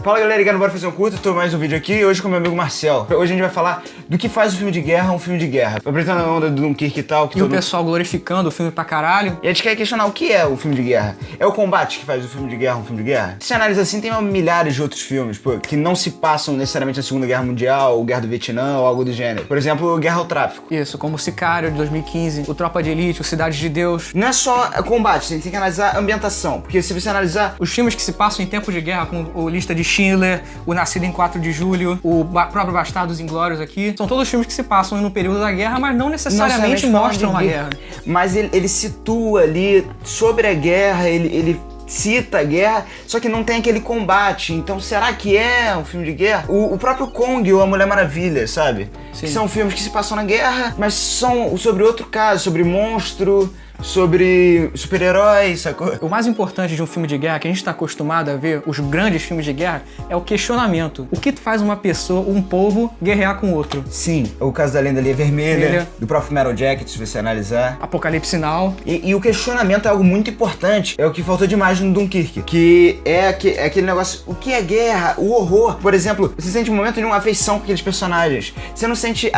Fala galera, ligado, bora fazer um curto, tô mais um vídeo aqui, hoje com meu amigo Marcel. Hoje a gente vai falar do que faz o filme de guerra um filme de guerra. Apresentando a onda do Dunkirk e tal. E o pessoal glorificando o filme pra caralho. E a gente quer questionar o que é o filme de guerra. É o combate que faz o filme de guerra um filme de guerra? Se analisa assim, tem milhares de outros filmes, pô, que não se passam necessariamente na Segunda Guerra Mundial, ou Guerra do Vietnã, ou algo do gênero. Por exemplo, Guerra ao Tráfico. Isso, como o Sicário de 2015, o Tropa de Elite, o Cidade de Deus. Não é só combate, a gente tem que analisar a ambientação, porque se você analisar... Os filmes que se passam em tempos de guerra, como o Lista de Schindler, o Nascido em 4 de Julho, o próprio Bastardos Inglórios aqui, são todos filmes que se passam no período da guerra, mas não necessariamente mostram a guerra. Mas ele situa ali sobre a guerra, ele cita a guerra, só que não tem aquele combate. Então será que é um filme de guerra? O próprio Kong ou A Mulher Maravilha, sabe? Sim. Que são filmes que se passam na guerra, mas são sobre outro caso, sobre monstro, sobre super-heróis, sacou? O mais importante de um filme de guerra, que a gente tá acostumado a ver, os grandes filmes de guerra, é o questionamento. O que faz uma pessoa, um povo, guerrear com outro? Sim, o caso da Lenda ali é vermelha, do próprio Metal Jacket, se você analisar. Apocalipse Now. E o questionamento é algo muito importante, é o que faltou demais no Dunkirk, que é aquele negócio, o que é guerra, o horror. Por exemplo, você sente um momento de uma afeição com aqueles personagens, você não sente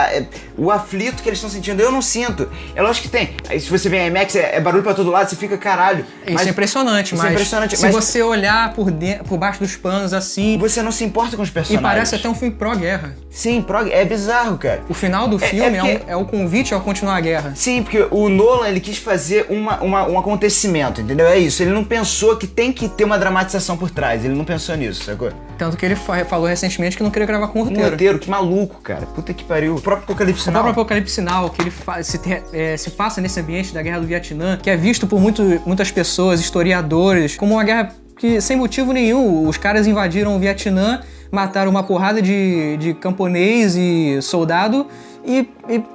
o aflito que eles estão sentindo, eu não sinto. É lógico que tem, aí se você vê em IMAX, é barulho pra todo lado, você fica caralho. Isso é impressionante, mas se você olhar por baixo dos panos assim... Você não se importa com os personagens. E parece até um filme pró-guerra. Sim, é bizarro, cara. O final do filme é o convite ao continuar a guerra. Sim, porque o Nolan, ele quis fazer um acontecimento, entendeu? É isso, ele não pensou que tem que ter uma dramatização por trás, ele não pensou nisso, sacou? Tanto que ele falou recentemente que não queria gravar com o roteiro. Um roteiro, que maluco, cara. Puta que pariu. O próprio Apocalipse Now. O próprio Apocalipse Now, que ele se passa nesse ambiente da Guerra do Vietnã, que é visto por muitas pessoas, historiadores, como uma guerra que, sem motivo nenhum, os caras invadiram o Vietnã, mataram uma porrada de camponês e soldado e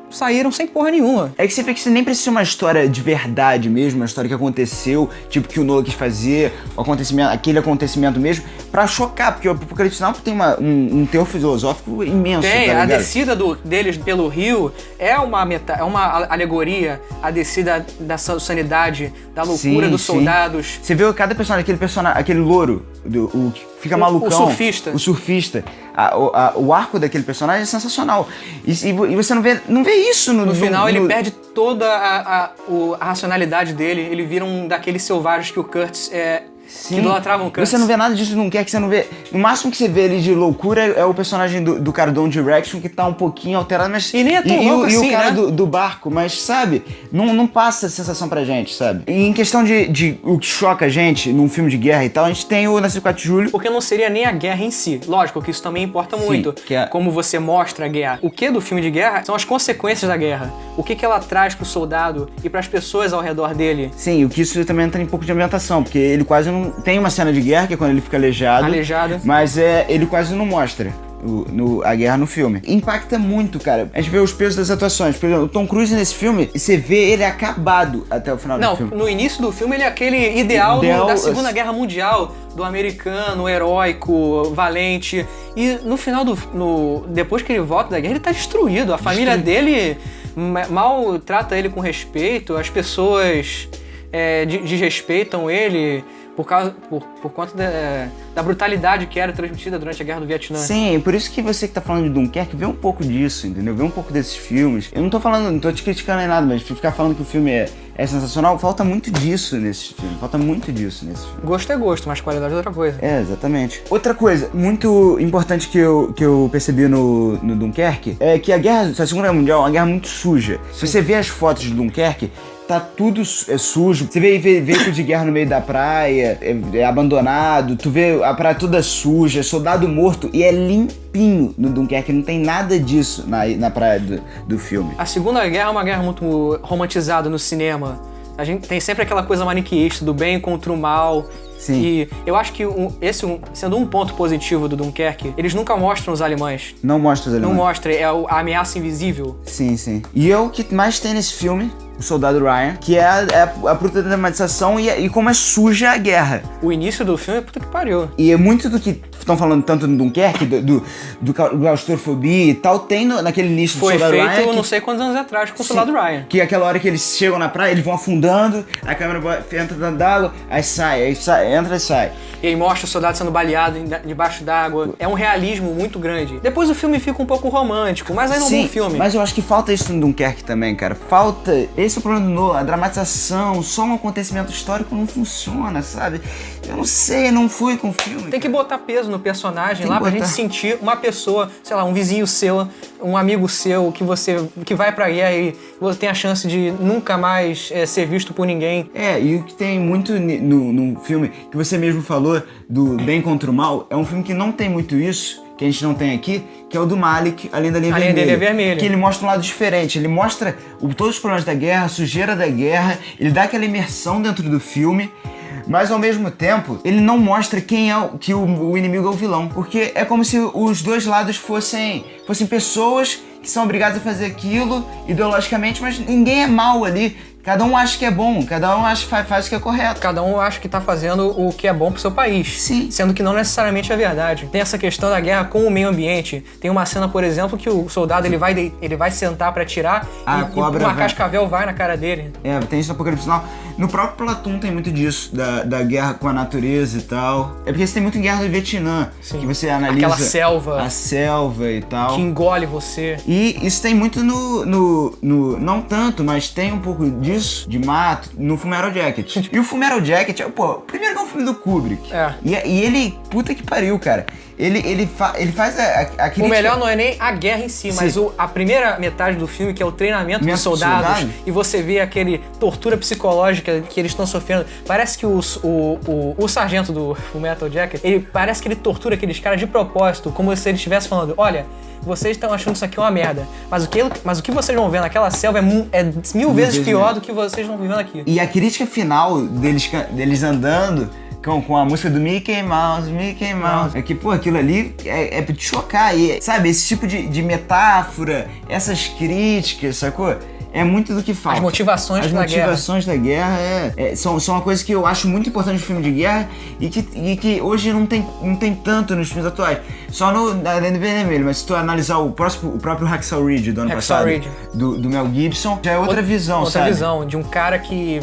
saíram sem porra nenhuma. É que você vê que você nem precisa ser uma história de verdade mesmo, uma história que aconteceu, tipo que o Nolan quis fazer, aquele acontecimento mesmo, pra chocar, porque o Apocalipse Now tem um teor filosófico imenso. Tem, tá a descida deles pelo rio é uma alegoria, a descida da sanidade, da loucura dos soldados. Você vê cada personagem, aquele louro, o que fica malucão. O surfista. O arco daquele personagem é sensacional. E você não vê isso no final. Ele perde toda a racionalidade dele. Ele vira um daqueles selvagens que o Kurtz que idolatravam o Kurtz. Você não vê nada disso no Dunkirk, você não vê... No máximo que você vê ali de loucura é o personagem do cara do One Direction, que tá um pouquinho alterado, mas... E nem é tão louco assim, o cara, né? do barco, mas, sabe? Não passa essa sensação pra gente, sabe? E em questão de o que choca a gente num filme de guerra e tal, a gente tem o Nascido em 4 de Julho. Porque não seria nem a guerra em si. Lógico que isso também importa muito. Como você mostra a guerra. O que do filme de guerra são as consequências da guerra. O que ela traz pro soldado e pras pessoas ao redor dele. Sim, o que isso também entra em um pouco de ambientação, porque ele quase não... Tem uma cena de guerra, que é quando ele fica aleijado. Mas ele quase não mostra a guerra no filme. Impacta muito, cara. A gente vê os pesos das atuações. Por exemplo, o Tom Cruise nesse filme, você vê ele acabado até o final do filme. No início do filme ele é aquele ideal da Segunda Guerra Mundial, do americano, heróico, valente. E no final depois que ele volta da guerra, ele tá destruído. A família dele mal trata ele com respeito, as pessoas desrespeitam ele por conta da brutalidade que era transmitida durante a Guerra do Vietnã. Sim, por isso que você que tá falando de Dunkirk, vê um pouco disso, entendeu? Vê um pouco desses filmes. Eu não tô te criticando nem nada, mas ficar falando que o filme é sensacional, falta muito disso nesse filme. Gosto é gosto, mas qualidade é outra coisa. É, exatamente. Outra coisa muito importante que eu percebi no Dunkirk é que a Segunda Guerra Mundial é uma guerra muito suja. Se você vê as fotos de Dunkirk, tá tudo sujo. Você vê veículo de guerra no meio da praia, abandonado. Tu vê a praia toda suja, soldado morto. E é limpinho no Dunkirk. Não tem nada disso na praia do filme. A Segunda Guerra é uma guerra muito romantizada no cinema. A gente tem sempre aquela coisa maniqueísta do bem contra o mal. Sim. E eu acho que sendo um ponto positivo do Dunkirk, eles nunca mostram os alemães. Não mostra os alemães. Não mostra, a ameaça invisível. Sim. E é o que mais tem nesse filme. o soldado Ryan, que é a puta dramatização e como é suja a guerra. O início do filme é puta que pariu. E é muito do que estão falando tanto no Dunkerque, do claustrofobia e tal, tem naquele início do soldado Ryan. Foi feito não sei quantos anos atrás com o soldado Ryan. Que é aquela hora que eles chegam na praia, eles vão afundando, a câmera entra dentro d'água, aí sai, entra e sai. E aí mostra o soldado sendo baleado debaixo d'água. É um realismo muito grande. Depois o filme fica um pouco romântico, mas ainda é um bom filme. Mas eu acho que falta isso no Dunkerque também, cara. Falta... Esse é o problema do Nolan, a dramatização, só um acontecimento histórico não funciona, sabe? Eu não sei, não fui com o filme. Tem que botar peso no personagem lá pra gente sentir uma pessoa, sei lá, um vizinho seu, um amigo seu, que vai pra guerra e você tem a chance de nunca mais ser visto por ninguém. E o que tem muito no filme, que você mesmo falou, do Bem contra o Mal, é um filme que não tem muito isso, que a gente não tem aqui, que é o do Malick, Além da Linha Vermelha. Que ele mostra um lado diferente, ele mostra todos os problemas da guerra, a sujeira da guerra, ele dá aquela imersão dentro do filme, mas ao mesmo tempo, ele não mostra quem é que o inimigo é o vilão, porque é como se os dois lados fossem pessoas que são obrigadas a fazer aquilo ideologicamente, mas ninguém é mal ali. Cada um acha que é bom, cada um acha que faz o que é correto. Cada um acha que tá fazendo o que é bom pro seu país. Sim. Sendo que não necessariamente é verdade. Tem essa questão da guerra com o meio ambiente. Tem uma cena, por exemplo, que o soldado ele vai sentar pra atirar e uma cascavel vai na cara dele. Tem isso no Apocalipse Now. No próprio Platoon tem muito disso, da guerra com a natureza e tal. É porque você tem muito em Guerra do Vietnã, que você analisa... Aquela selva. A selva e tal. Que engole você. E isso tem muito no não tanto, mas tem um pouco disso, de mato, no Fullmetal Jacket. E o Fullmetal Jacket, primeiro que é um filme do Kubrick. E ele, puta que pariu, cara. Ele faz a crítica... O melhor não é nem a guerra em si, mas a primeira metade do filme, que é o treinamento dos soldados, e você vê aquele tortura psicológica que eles estão sofrendo. Parece que o sargento do Fullmetal Jacket, parece que ele tortura aqueles caras de propósito, como se ele estivesse falando, olha, vocês estão achando isso aqui uma merda, mas o que vocês vão ver naquela selva é mil vezes pior do que vocês vão vivendo aqui. E a crítica final deles andando com a música do Mickey Mouse, é que, aquilo ali é pra te chocar, e, sabe, esse tipo de metáfora, essas críticas, sacou? É muito do que falta. As motivações da guerra são uma coisa que eu acho muito importante no filme de guerra e que hoje não tem tanto nos filmes atuais. Só na Além da Linha Vermelha, mas se tu analisar o próprio Hacksaw Ridge do ano passado, do Mel Gibson, já é outra visão, sabe? Outra visão, de um cara que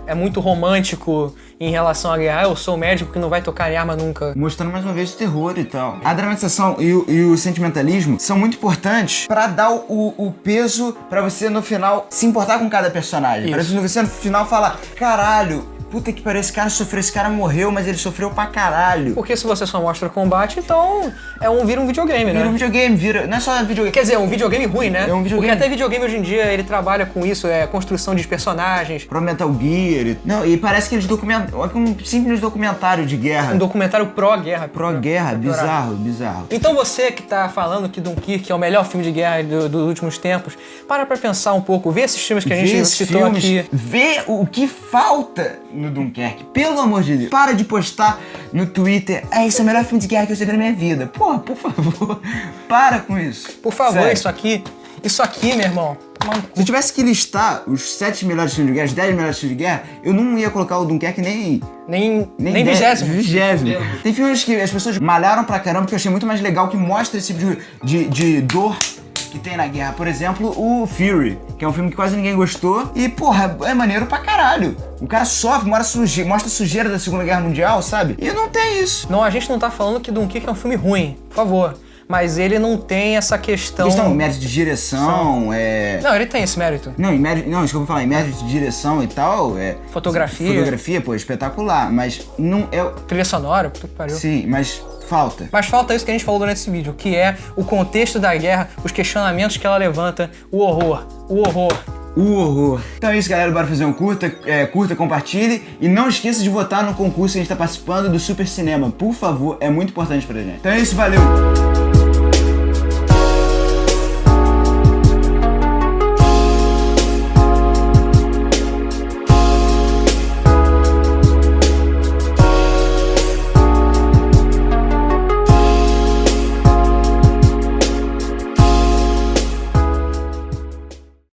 é muito romântico em relação à guerra. Eu sou médico que não vai tocar em arma nunca. Mostrando mais uma vez o terror e tal. A dramatização e o sentimentalismo são muito importantes pra dar o peso pra você no final se importar com cada personagem. Pra você no final falar, caralho, puta que pariu, esse cara sofreu, esse cara morreu, mas ele sofreu pra caralho. Porque se você só mostra combate, então vira um videogame, né? Vira um videogame, não é só videogame. Quer dizer, um videogame ruim, né? É um videogame. Porque até videogame hoje em dia, ele trabalha com isso, construção de personagens. Pro Metal Gear. E parece que eles documentam, um simples documentário de guerra. Um documentário pró-guerra. Pró-guerra, bizarro. Então você que tá falando que Dunkirk é o melhor filme de guerra dos últimos tempos, para pensar um pouco, vê esses filmes que a gente citou aqui. Vê o que falta no Dunkerque, pelo amor de Deus. Para de postar no Twitter, esse é o melhor filme de guerra que eu já vi na minha vida. Porra, por favor, para com isso. Por favor, sério. Isso aqui, meu irmão. Se eu tivesse que listar os 7 melhores filmes de guerra, os 10 melhores filmes de guerra, eu não ia colocar o Dunkerque nem 20º. Tem filmes que as pessoas malharam pra caramba, que eu achei muito mais legal, que mostra esse tipo de dor que tem na guerra. Por exemplo, o Fury, que é um filme que quase ninguém gostou e, é maneiro pra caralho. O cara sofre, mostra a sujeira da Segunda Guerra Mundial, sabe? E não tem isso. Não, a gente não tá falando que Dunkirk é um filme ruim, por favor. Mas ele não tem essa questão... mérito de direção, Não, ele tem esse mérito. Isso que eu vou falar, em mérito de direção e tal, Fotografia, espetacular, mas não é... Trilha sonora, puta que pariu. Sim, mas falta. Mas falta isso que a gente falou durante esse vídeo, que é o contexto da guerra, os questionamentos que ela levanta, o horror. Então é isso, galera. Bora fazer um curta, compartilhe. E não esqueça de votar no concurso que a gente tá participando do Super Cinema. Por favor, é muito importante pra gente. Então é isso, valeu!